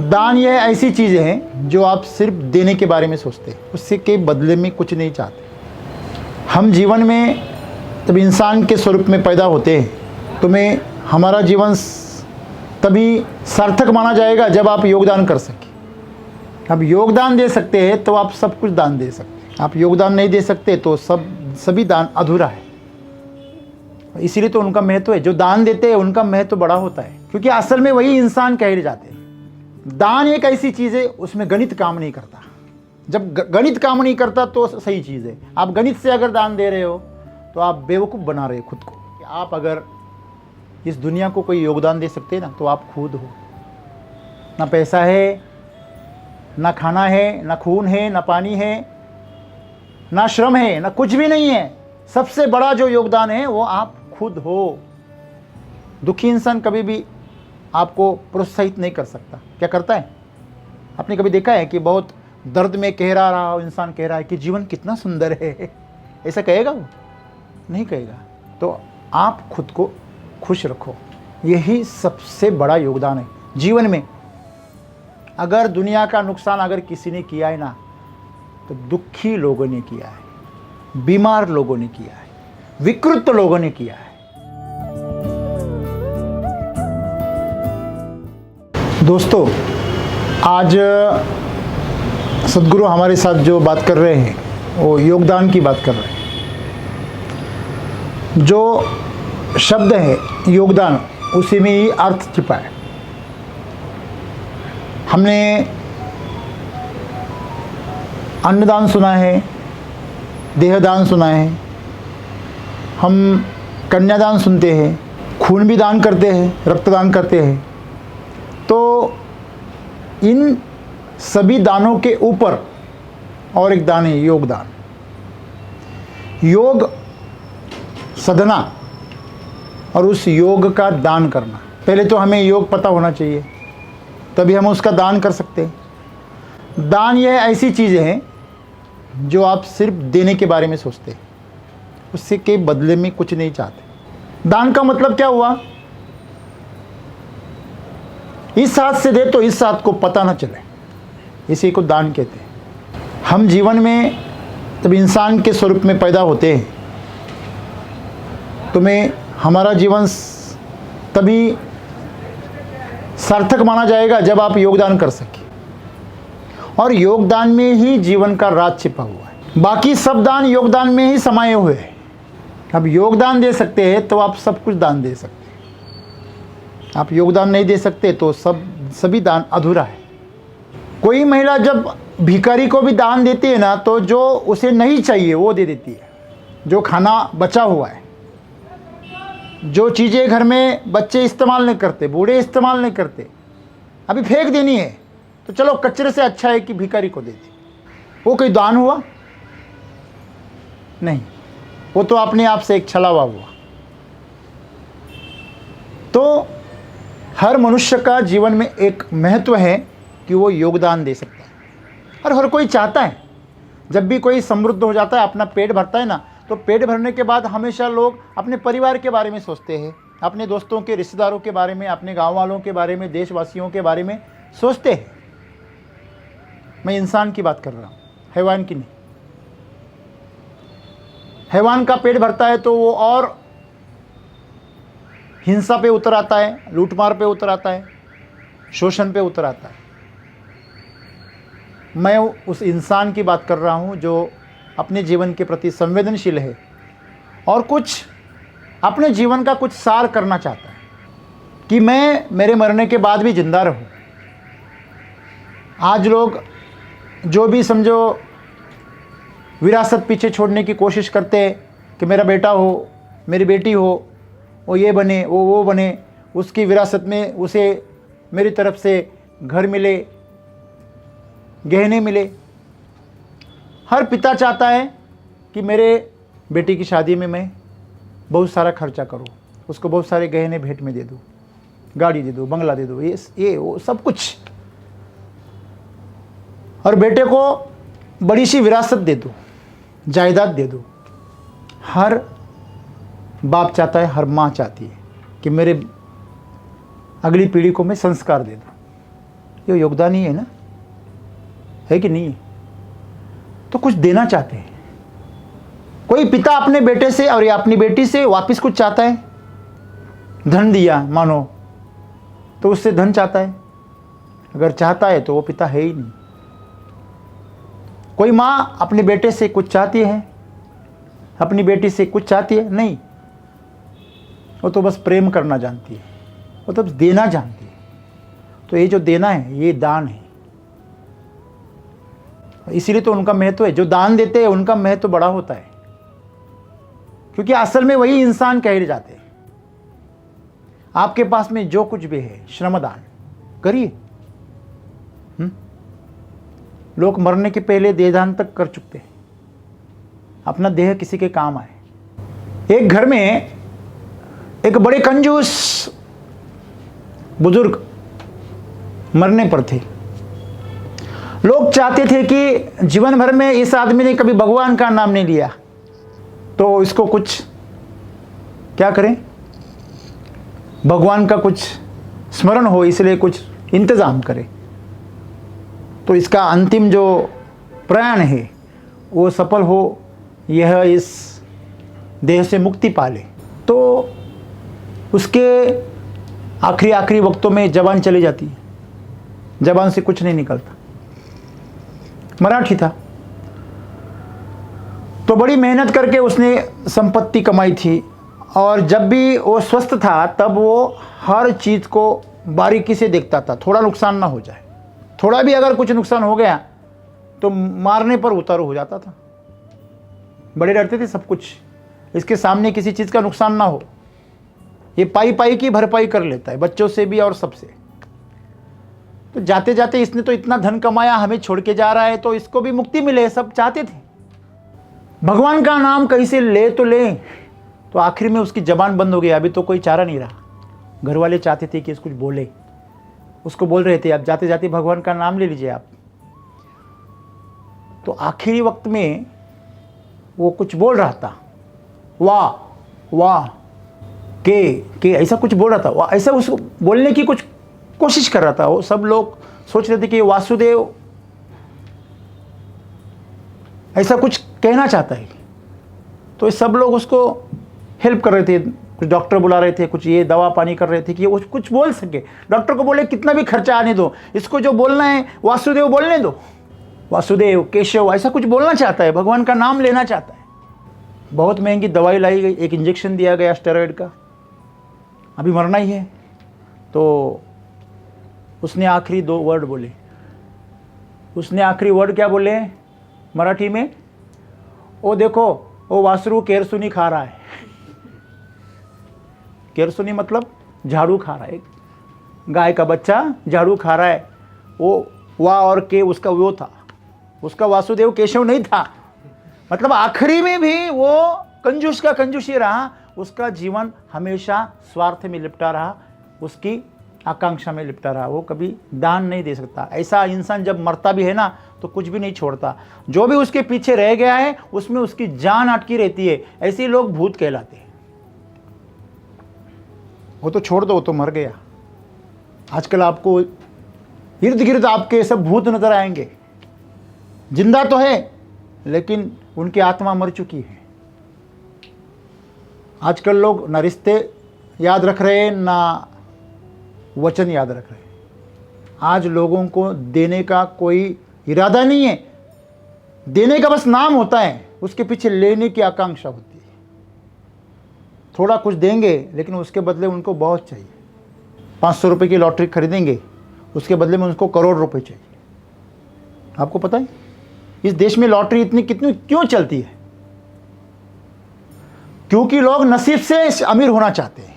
दान यह ऐसी चीज़ें हैं जो आप सिर्फ देने के बारे में सोचते हैं, उससे के बदले में कुछ नहीं चाहते। हम जीवन में जब इंसान के स्वरूप में पैदा होते हैं तो मैं हमारा जीवन तभी सार्थक माना जाएगा जब आप योगदान कर सकें। आप योगदान दे सकते हैं तो आप सब कुछ दान दे सकते हैं। आप योगदान नहीं दे सकते तो सभी दान अधूरा है। इसीलिए तो उनका महत्व है, जो दान देते हैं उनका महत्व बड़ा होता है, क्योंकि असल में वही इंसान कहे जाते हैं। दान एक ऐसी चीज़ है उसमें गणित काम नहीं करता। जब गणित काम नहीं करता तो सही चीज़ है। आप गणित से अगर दान दे रहे हो तो आप बेवकूफ़ बना रहे हो खुद को। आप अगर इस दुनिया को कोई योगदान दे सकते हैं ना तो आप खुद हो। ना पैसा है, ना खाना है, ना खून है, ना पानी है, ना श्रम है, ना कुछ भी नहीं है। सबसे बड़ा जो योगदान है वो आप खुद हो। दुखी इंसान कभी भी आपको प्रोत्साहित नहीं कर सकता। क्या करता है? आपने कभी देखा है कि बहुत दर्द में कह रहा इंसान कह रहा है कि जीवन कितना सुंदर है? ऐसा कहेगा वो? नहीं कहेगा। तो आप खुद को खुश रखो, यही सबसे बड़ा योगदान है जीवन में। अगर दुनिया का नुकसान अगर किसी ने किया है ना तो दुखी लोगों ने किया है, बीमार लोगों ने किया है, विकृत लोगों ने किया है। दोस्तों, आज सद्गुरु हमारे साथ जो बात कर रहे हैं वो योगदान की बात कर रहे हैं। जो शब्द है योगदान, उसी में ही अर्थ छिपा है। हमने अन्नदान सुना है, देहदान सुना है, हम कन्यादान सुनते हैं, खून भी दान करते हैं, रक्तदान करते हैं। तो इन सभी दानों के ऊपर और एक दान है योगदान। योग साधना और उस योग का दान करना। पहले तो हमें योग पता होना चाहिए, तभी हम उसका दान कर सकते हैं। दान यह ऐसी चीज़ें हैं जो आप सिर्फ देने के बारे में सोचते हैं, उससे के बदले में कुछ नहीं चाहते। दान का मतलब क्या हुआ? इस हाथ से दे तो इस हाथ को पता ना चले, इसी को दान कहते हैं। हम जीवन में जब इंसान के स्वरूप में पैदा होते हैं तो मैं हमारा जीवन तभी सार्थक माना जाएगा जब आप योगदान कर सकें। और योगदान में ही जीवन का राज छिपा हुआ है। बाकी सब दान योगदान में ही समाये हुए हैं। आप योगदान दे सकते हैं तो आप सब कुछ दान दे सकते हैं। आप योगदान नहीं दे सकते तो सभी दान अधूरा है। कोई महिला जब भिखारी को भी दान देती है ना तो जो उसे नहीं चाहिए वो दे देती है। जो खाना बचा हुआ है, जो चीज़ें घर में बच्चे इस्तेमाल नहीं करते, बूढ़े इस्तेमाल नहीं करते, अभी फेंक देनी है, तो चलो कचरे से अच्छा है कि भिखारी को दे दी। वो कोई दान हुआ? नहीं, वो तो अपने आप से एक छलावा हुआ। तो हर मनुष्य का जीवन में एक महत्व है कि वो योगदान दे सकता है। और हर कोई चाहता है, जब भी कोई समृद्ध हो जाता है, अपना पेट भरता है ना, तो पेट भरने के बाद हमेशा लोग अपने परिवार के बारे में सोचते हैं, अपने दोस्तों के, रिश्तेदारों के बारे में, अपने गांव वालों के बारे में, देशवासियों के बारे में सोचते हैं। मैं इंसान की बात कर रहा हूँ, हैवान की नहीं। हैवान का पेट भरता है तो वो और हिंसा पे उतर आता है, लूटमार पे उतर आता है, शोषण पे उतर आता है। मैं उस इंसान की बात कर रहा हूँ जो अपने जीवन के प्रति संवेदनशील है और कुछ अपने जीवन का कुछ सार करना चाहता है कि मैं मेरे मरने के बाद भी जिंदा रहूं। आज लोग जो भी समझो विरासत पीछे छोड़ने की कोशिश करते हैं कि मेरा बेटा हो, मेरी बेटी हो, वो ये बने, वो बने, उसकी विरासत में उसे मेरी तरफ से घर मिले, गहने मिले। हर पिता चाहता है कि मेरे बेटी की शादी में मैं बहुत सारा खर्चा करूं, उसको बहुत सारे गहने भेंट में दे दूं, गाड़ी दे दूं, बंगला दे दूं, ये वो सब कुछ, और बेटे को बड़ी सी विरासत दे दूं, जायदाद दे दूं। हर बाप चाहता है, हर माँ चाहती है कि मेरे अगली पीढ़ी को मैं संस्कार दे दूं। ये योगदान ही है ना, है कि नहीं? तो कुछ देना चाहते हैं। कोई पिता अपने बेटे से और या अपनी बेटी से वापस कुछ चाहता है, धन दिया मानो, तो उससे धन चाहता है। अगर चाहता है तो वो पिता है ही नहीं। कोई माँ अपने बेटे से कुछ चाहती है, अपनी बेटी से कुछ चाहती है? नहीं, वो तो बस प्रेम करना जानती है, वो तो बस देना जानती है। तो ये जो देना है ये दान है, इसीलिए तो उनका महत्व है। जो दान देते हैं उनका महत्व बड़ा होता है, क्योंकि असल में वही इंसान कहे जाते हैं। आपके पास में जो कुछ भी है, श्रमदान करिए। लोग मरने के पहले देहदान तक कर चुके हैं, अपना देह किसी के काम आए। एक घर में एक बड़े कंजूस बुजुर्ग मरने पर थे। लोग चाहते थे कि जीवन भर में इस आदमी ने कभी भगवान का नाम नहीं लिया, तो इसको कुछ क्या करें, भगवान का कुछ स्मरण हो, इसलिए कुछ इंतज़ाम करें, तो इसका अंतिम जो प्रयाण है वो सफल हो, यह इस देह से मुक्ति पाले। तो उसके आखिरी वक्तों में जबान चली जाती है, जबान से कुछ नहीं निकलता। मराठी था, तो बड़ी मेहनत करके उसने संपत्ति कमाई थी, और जब भी वो स्वस्थ था तब वो हर चीज़ को बारीकी से देखता था, थोड़ा नुकसान ना हो जाए। थोड़ा भी अगर कुछ नुकसान हो गया तो मारने पर उतारू हो जाता था। बड़े डरते थे सब कुछ, इसके सामने किसी चीज़ का नुकसान ना हो। ये पाई की भरपाई कर लेता है, बच्चों से भी और सबसे। तो जाते जाते इसने तो इतना धन कमाया, हमें छोड़ के जा रहा है, तो इसको भी मुक्ति मिले, सब चाहते थे। भगवान का नाम कैसे ले तो ले, तो आखिर में उसकी जबान बंद हो गई। अभी तो कोई चारा नहीं रहा। घर वाले चाहते थे कि इसको कुछ बोले, उसको बोल रहे थे आप जाते जाते भगवान का नाम ले लीजिए आप। तो आखिरी वक्त में वो कुछ बोल रहा था, वाह वाह के ऐसा कुछ बोल रहा था, वाह ऐसा उसको बोलने की कुछ कोशिश कर रहा था। वो सब लोग सोच रहे थे कि वासुदेव ऐसा कुछ कहना चाहता है, तो सब लोग उसको हेल्प कर रहे थे। कुछ डॉक्टर बुला रहे थे, कुछ ये दवा पानी कर रहे थे कि वो कुछ बोल सके। डॉक्टर को बोले कितना भी खर्चा आने दो, इसको जो बोलना है वासुदेव बोलने दो, वासुदेव केशव ऐसा कुछ बोलना चाहता है, भगवान का नाम लेना चाहता है। बहुत महंगी दवाई लाई गई, एक इंजेक्शन दिया गया स्टेरॉइड का, अभी मरना ही है। तो उसने आखिरी 2 वर्ड बोले। उसने आखिरी वर्ड क्या बोले मराठी में? ओ देखो वो वासरू केरसुनी खा रहा है। केरसुनी मतलब झाड़ू खा रहा है, गाय का बच्चा झाड़ू खा रहा है। वो वाह और के उसका वो था, उसका वासुदेव केशव नहीं था। मतलब आखिरी में भी वो कंजूस का कंजूस ही रहा, उसका जीवन हमेशा स्वार्थ में लिपटा रहा, उसकी आकांक्षा में लिपटा रहा। वो कभी दान नहीं दे सकता। ऐसा इंसान जब मरता भी है ना तो कुछ भी नहीं छोड़ता, जो भी उसके पीछे रह गया है उसमें उसकी जान अटकी रहती है। ऐसे लोग भूत कहलाते हैं। वो तो छोड़ दो, वो तो मर गया। आजकल आपको इर्द गिर्द आपके सब भूत नजर आएंगे, जिंदा तो है लेकिन उनकी आत्मा मर चुकी है। आजकल लोग ना रिश्ते याद रख रहे हैं ना वचन याद रख रहे हैं। आज लोगों को देने का कोई इरादा नहीं है, देने का बस नाम होता है, उसके पीछे लेने की आकांक्षा होती है। थोड़ा कुछ देंगे लेकिन उसके बदले उनको बहुत चाहिए। 500 रुपये की लॉटरी खरीदेंगे, उसके बदले में उनको करोड़ रुपए चाहिए। आपको पता है इस देश में लॉटरी इतनी कितनी क्यों चलती है? क्योंकि लोग नसीब से अमीर होना चाहते हैं,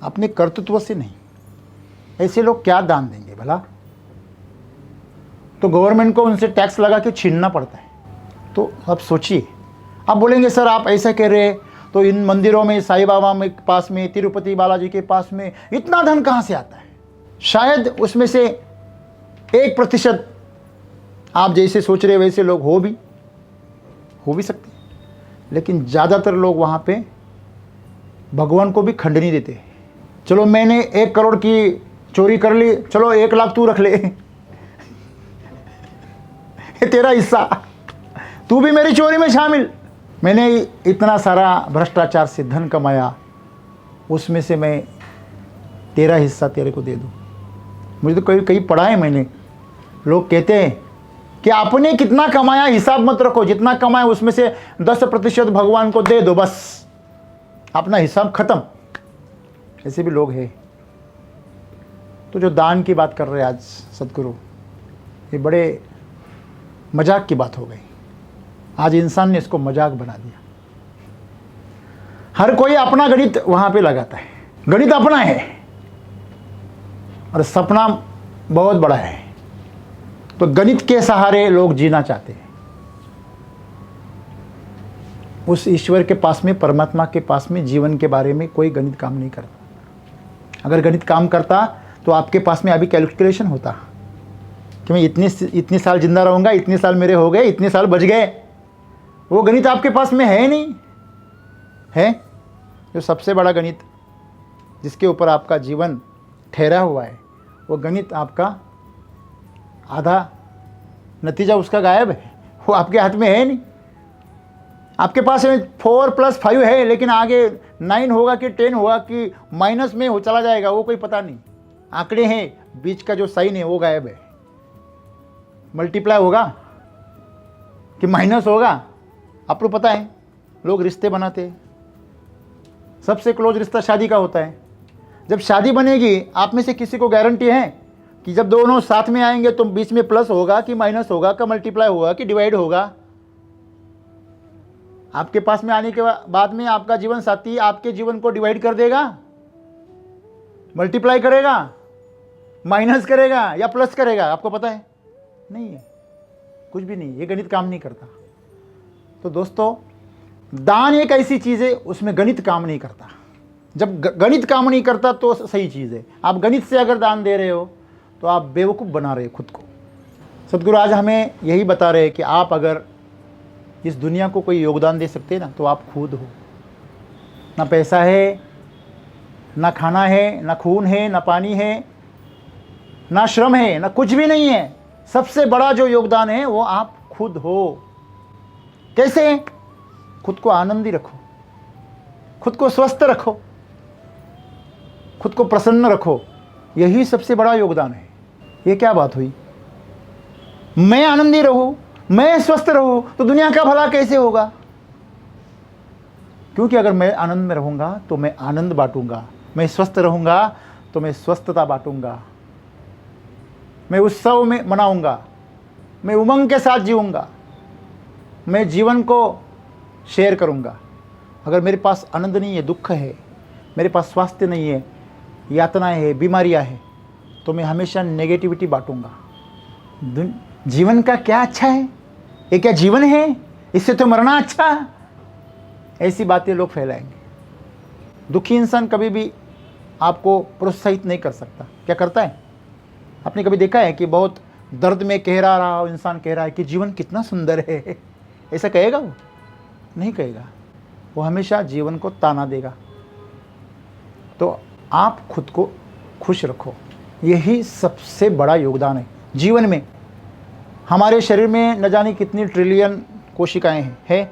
अपने कर्तृत्व से नहीं। ऐसे लोग क्या दान देंगे भला? तो गवर्नमेंट को उनसे टैक्स लगा के छीनना पड़ता है। तो अब सोचिए, आप बोलेंगे सर आप ऐसा कह रहे हैं, तो इन मंदिरों में, साईं बाबा में पास में, तिरुपति बालाजी के पास में इतना धन कहाँ से आता है? शायद उसमें से 1% आप जैसे सोच रहे वैसे लोग हो भी सकते हैं, लेकिन ज़्यादातर लोग वहाँ पे भगवान को भी खंड नहीं देते। चलो मैंने 1 करोड़ की चोरी कर ली, चलो 1 लाख तू रख ले, तेरा हिस्सा, तू भी मेरी चोरी में शामिल। मैंने इतना सारा भ्रष्टाचार से धन कमाया, उसमें से मैं तेरा हिस्सा तेरे को दे दूँ। मुझे तो कहीं पढ़ा है मैंने, लोग कहते हैं कि आपने कितना कमाया हिसाब मत रखो, जितना कमाया उसमें से 10% भगवान को दे दो, बस अपना हिसाब खत्म। ऐसे भी लोग हैं। तो जो दान की बात कर रहे हैं आज सदगुरु, ये बड़े मजाक की बात हो गई। आज इंसान ने इसको मजाक बना दिया। हर कोई अपना गणित वहां पे लगाता है, गणित अपना है और सपना बहुत बड़ा है। तो गणित के सहारे लोग जीना चाहते हैं। उस ईश्वर के पास में, परमात्मा के पास में जीवन के बारे में कोई गणित काम नहीं करता। अगर गणित काम करता तो आपके पास में अभी कैलकुलेशन होता कि मैं इतनी साल जिंदा रहूंगा, इतने साल मेरे हो गए, इतने साल बच गए। वो गणित आपके पास में है नहीं है। जो सबसे बड़ा गणित जिसके ऊपर आपका जीवन ठहरा हुआ है, वो गणित आपका आधा नतीजा उसका गायब है, वो आपके हाथ में है नहीं। आपके पास में 4 + 5 है, लेकिन आगे 9 होगा कि 10 होगा कि माइनस में हो चला जाएगा, वो कोई पता नहीं। आंकड़े हैं, बीच का जो साइन है वो गायब है। मल्टीप्लाई होगा कि माइनस होगा, आपको पता है। लोग रिश्ते बनाते हैं, सबसे क्लोज रिश्ता शादी का होता है। जब शादी बनेगी, आप में से किसी को गारंटी है कि जब दोनों साथ में आएंगे तो बीच में प्लस होगा कि माइनस होगा, कि मल्टीप्लाई होगा कि डिवाइड होगा? आपके पास में आने के बाद में आपका जीवन साथी आपके जीवन को डिवाइड कर देगा, मल्टीप्लाई करेगा, माइनस करेगा या प्लस करेगा? आपको पता है? नहीं है, कुछ भी नहीं। ये गणित काम नहीं करता। तो दोस्तों, दान एक ऐसी चीज़ है, उसमें गणित काम नहीं करता। जब गणित काम नहीं करता तो सही चीज़ है। आप गणित से अगर दान दे रहे हो तो आप बेवकूफ़ बना रहे हो खुद को। सदगुरु आज हमें यही बता रहे हैं कि आप अगर इस दुनिया को कोई योगदान दे सकते हैं ना, तो आप खुद हो। ना पैसा है, ना खाना है, ना खून है, ना पानी है, ना श्रम है, ना कुछ भी नहीं है। सबसे बड़ा जो योगदान है वो आप खुद हो। कैसे? खुद को आनंदी रखो, खुद को स्वस्थ रखो, खुद को प्रसन्न रखो। यही सबसे बड़ा योगदान है। ये क्या बात हुई? मैं आनंदी रहूं, मैं स्वस्थ रहूं, तो दुनिया का भला कैसे होगा? क्योंकि अगर मैं आनंद में रहूंगा तो मैं आनंद बांटूंगा, मैं स्वस्थ रहूंगा तो मैं स्वस्थता बांटूंगा, मैं उत्सव में मनाऊंगा, मैं उमंग के साथ जीऊंगा, मैं जीवन को शेयर करूंगा। अगर मेरे पास आनंद नहीं है, दुख है, मेरे पास स्वास्थ्य नहीं है, यातनाएं है, बीमारियां हैं, तो मैं हमेशा नेगेटिविटी बांटूंगा। जीवन का क्या अच्छा है? ये क्या जीवन है? इससे तो मरना अच्छा। ऐसी बातें लोग फैलाएंगे। दुखी इंसान कभी भी आपको प्रोत्साहित नहीं कर सकता। क्या करता है? आपने कभी देखा है कि बहुत दर्द में कह रहा हो इंसान, कह रहा है कि जीवन कितना सुंदर है, ऐसा कहेगा? वो नहीं कहेगा। वो हमेशा जीवन को ताना देगा। तो आप खुद को खुश रखो। यही सबसे बड़ा योगदान है जीवन में। हमारे शरीर में न जाने कितनी ट्रिलियन कोशिकाएं हैं।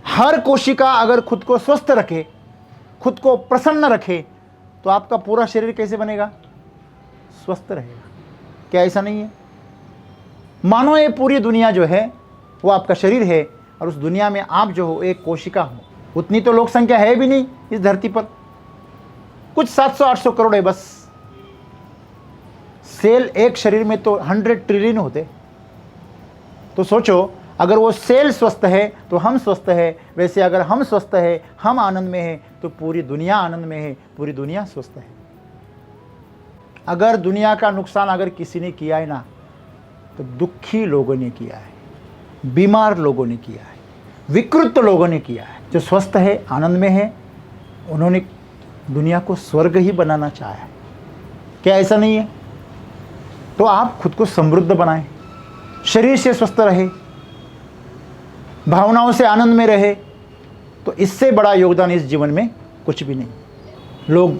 हर कोशिका अगर खुद को स्वस्थ रखे, खुद को प्रसन्न रखे, तो आपका पूरा शरीर कैसे बनेगा? स्वस्थ रहेगा। क्या ऐसा नहीं है? मानो ये पूरी दुनिया जो है वो आपका शरीर है, और उस दुनिया में आप जो हो एक कोशिका हो। उतनी तो लोक संख्या है भी नहीं इस धरती पर, कुछ 700-800 करोड़ है बस। सेल एक शरीर में तो 100 ट्रिलियन होते। तो सोचो, अगर वो सेल स्वस्थ है तो हम स्वस्थ है। वैसे अगर हम स्वस्थ है, हम आनंद में है, तो पूरी दुनिया आनंद में है, पूरी दुनिया स्वस्थ है। अगर दुनिया का नुकसान अगर किसी ने किया है ना, तो दुखी लोगों ने किया है, बीमार लोगों ने किया है, विकृत लोगों ने किया है। जो स्वस्थ है, आनंद में है, उन्होंने दुनिया को स्वर्ग ही बनाना चाहा है। क्या ऐसा नहीं है? तो आप खुद को समृद्ध बनाएं, शरीर से स्वस्थ रहे, भावनाओं से आनंद में रहे, तो इससे बड़ा योगदान इस जीवन में कुछ भी नहीं। लोग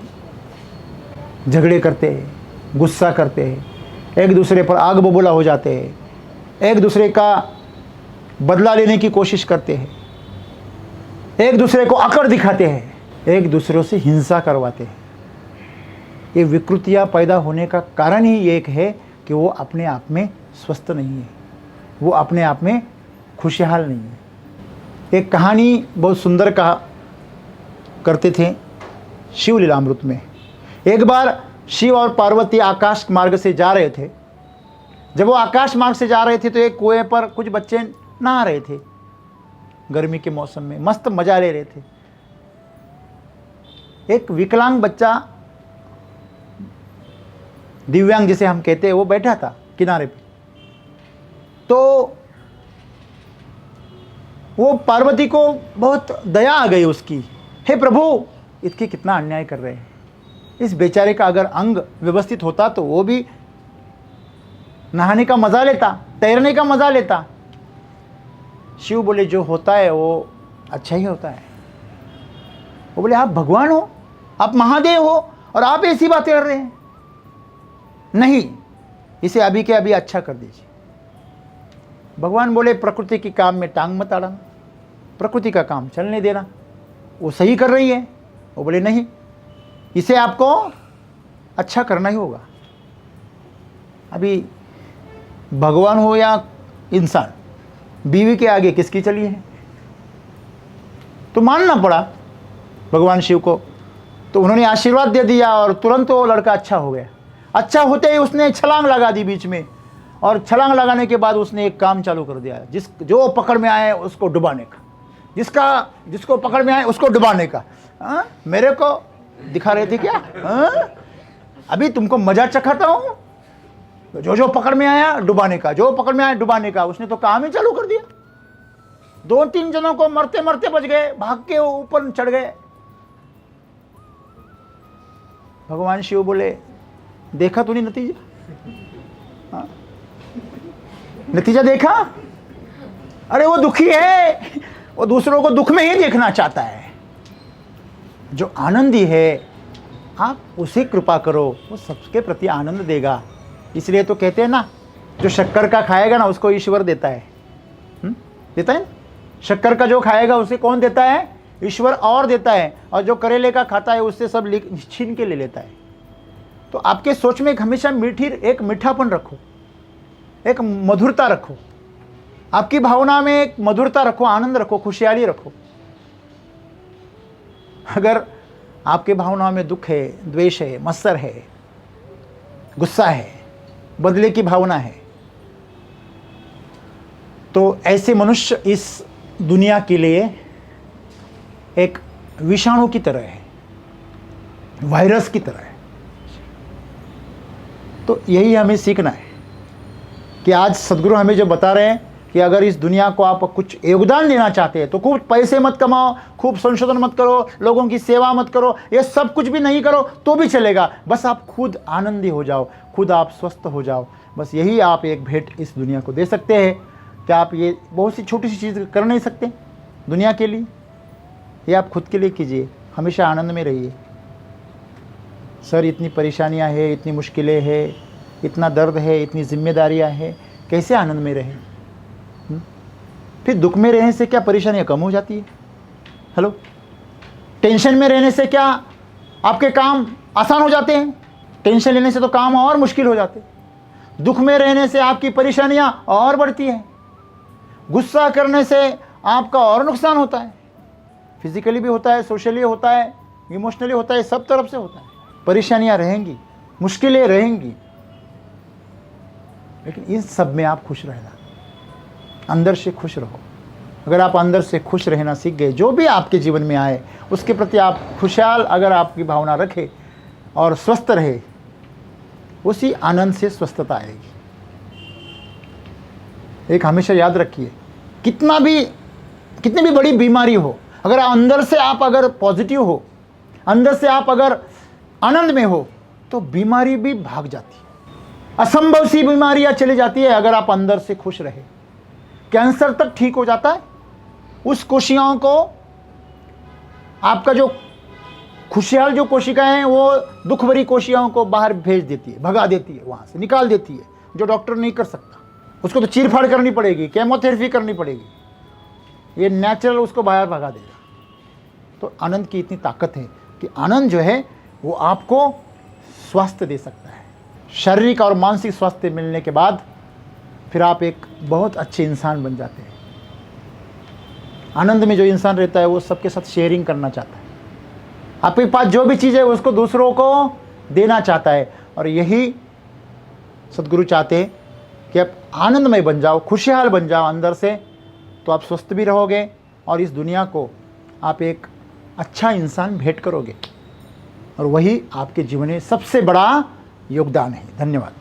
झगड़े करते हैं, गुस्सा करते हैं, एक दूसरे पर आग बबूला हो जाते हैं, एक दूसरे का बदला लेने की कोशिश करते हैं, एक दूसरे को अकड़ दिखाते हैं, एक दूसरों से हिंसा करवाते हैं। ये विकृतियाँ पैदा होने का कारण ही एक है कि वो अपने आप में स्वस्थ नहीं है, वो अपने आप में खुशहाल नहीं है। एक कहानी बहुत सुंदर कहा करते थे शिव लीलामृत में। एक बार शिव और पार्वती आकाश मार्ग से जा रहे थे। जब वो आकाश मार्ग से जा रहे थे तो एक कुएं पर कुछ बच्चे नहा रहे थे। गर्मी के मौसम में मस्त मजा ले रहे थे। एक विकलांग बच्चा, दिव्यांग जिसे हम कहते हैं, वो बैठा था किनारे पे। तो वो पार्वती को बहुत दया आ गई उसकी। हे प्रभु, इसके कितना अन्याय कर रहे हैं। इस बेचारे का अगर अंग व्यवस्थित होता तो वो भी नहाने का मजा लेता, तैरने का मजा लेता। शिव बोले जो होता है वो अच्छा ही होता है। वो बोले आप भगवान हो, आप महादेव हो और आप ऐसी बातें कर रहे हैं। नहीं, इसे अभी के अभी अच्छा कर दीजिए। भगवान बोले प्रकृति के काम में टांग मत अड़ाना, प्रकृति का काम चलने देना, वो सही कर रही है। वो बोले नहीं, इसे आपको अच्छा करना ही होगा। अभी भगवान हो या इंसान, बीवी के आगे किसकी चली है? तो मानना पड़ा भगवान शिव को। तो उन्होंने आशीर्वाद दे दिया और तुरंत वो लड़का अच्छा हो गया। अच्छा होते ही उसने छलांग लगा दी बीच में, और छलांग लगाने के बाद उसने एक काम चालू कर दिया, जो पकड़ में आए उसको डुबाने का, जिसको पकड़ में आए उसको डुबाने का। मेरे को दिखा रहे थे क्या? अभी तुमको मजा चखाता हूँ। जो पकड़ में आया डुबाने का, जो पकड़ में आया डुबाने का। उसने तो काम ही चालू कर दिया। 2-3 जनों को मरते मरते बच गए, भाग के ऊपर चढ़ गए। भगवान शिव बोले देखा तूने नतीजा? नतीजा देखा? अरे वो दुखी है, वो दूसरों को दुख में ही देखना चाहता है। जो आनंदी है आप उसे कृपा करो, वो सबके प्रति आनंद देगा। इसलिए तो कहते हैं ना, जो शक्कर का खाएगा ना उसको ईश्वर देता है। देता है? शक्कर का जो खाएगा उसे कौन देता है? ईश्वर और देता है। और जो करेले का खाता है उससे सब छीन के ले लेता है। तो आपके सोच में हमेशा एक मीठापन रखो, एक मधुरता रखो, आपकी भावना में एक मधुरता रखो, आनंद रखो, खुशहाली रखो। अगर आपके भावनाओं में दुख है, द्वेष है, मत्सर है, गुस्सा है, बदले की भावना है, तो ऐसे मनुष्य इस दुनिया के लिए एक विषाणु की तरह है, वायरस की तरह है। तो यही हमें सीखना है कि आज सद्गुरु हमें जो बता रहे हैं कि अगर इस दुनिया को आप कुछ योगदान देना चाहते हैं तो खूब पैसे मत कमाओ, खूब संशोधन मत करो, लोगों की सेवा मत करो, ये सब कुछ भी नहीं करो तो भी चलेगा। बस आप खुद आनंदी हो जाओ, खुद आप स्वस्थ हो जाओ। बस यही आप एक भेंट इस दुनिया को दे सकते हैं। क्या आप ये बहुत सी छोटी सी चीज़ कर नहीं सकते दुनिया के लिए? ये आप खुद के लिए कीजिए, हमेशा आनंद में रहिए। सर इतनी परेशानियां हैं, इतनी मुश्किलें हैं, इतना दर्द है, इतनी जिम्मेदारियां हैं, कैसे आनंद में रहें? फिर दुख में रहने से क्या परेशानियां कम हो जाती है? हेलो, टेंशन में रहने से क्या आपके काम आसान हो जाते हैं? टेंशन लेने से तो काम और मुश्किल हो जाते हैं। दुख में रहने से आपकी परेशानियां और बढ़ती हैं। गुस्सा करने से आपका और नुकसान होता है, फिजिकली भी होता है, सोशली होता है, इमोशनली होता है, सब तरफ से होता है। परेशानियां रहेंगी, मुश्किलें रहेंगी, लेकिन इन सब में आप खुश रहना, अंदर से खुश रहो। अगर आप अंदर से खुश रहना सीख गए, जो भी आपके जीवन में आए उसके प्रति आप खुशहाल अगर आपकी भावना रखे और स्वस्थ रहे, उसी आनंद से स्वस्थता आएगी। एक हमेशा याद रखिए, कितनी भी बड़ी बीमारी हो, अगर अंदर से आप अगर पॉजिटिव हो, अंदर से आप अगर आनंद में हो, तो बीमारी भी भाग जाती है। असंभव सी बीमारियां चली जाती है अगर आप अंदर से खुश रहे। कैंसर तक ठीक हो जाता है। उस कोशिकाओं को, आपका जो खुशहाल जो कोशिकाएं हैं वो दुख भरी कोशिकाओं को बाहर भेज देती है, भगा देती है, वहां से निकाल देती है, जो डॉक्टर नहीं कर सकता। उसको तो चीर-फाड़ करनी पड़ेगी, केमोथेरेपी करनी पड़ेगी, ये नेचुरल उसको बाहर भगा देगा। तो आनंद की इतनी ताकत है कि आनंद जो है वो आपको स्वास्थ्य दे सकता है। शारीरिक और मानसिक स्वास्थ्य मिलने के बाद फिर आप एक बहुत अच्छे इंसान बन जाते हैं। आनंद में जो इंसान रहता है वो सबके साथ शेयरिंग करना चाहता है, आपके पास जो भी चीज़ है उसको दूसरों को देना चाहता है। और यही सद्गुरु चाहते हैं कि आप आनंदमय बन जाओ, खुशहाल बन जाओ अंदर से, तो आप स्वस्थ भी रहोगे और इस दुनिया को आप एक अच्छा इंसान भेंट करोगे। और वही आपके जीवन में सबसे बड़ा योगदान है। धन्यवाद।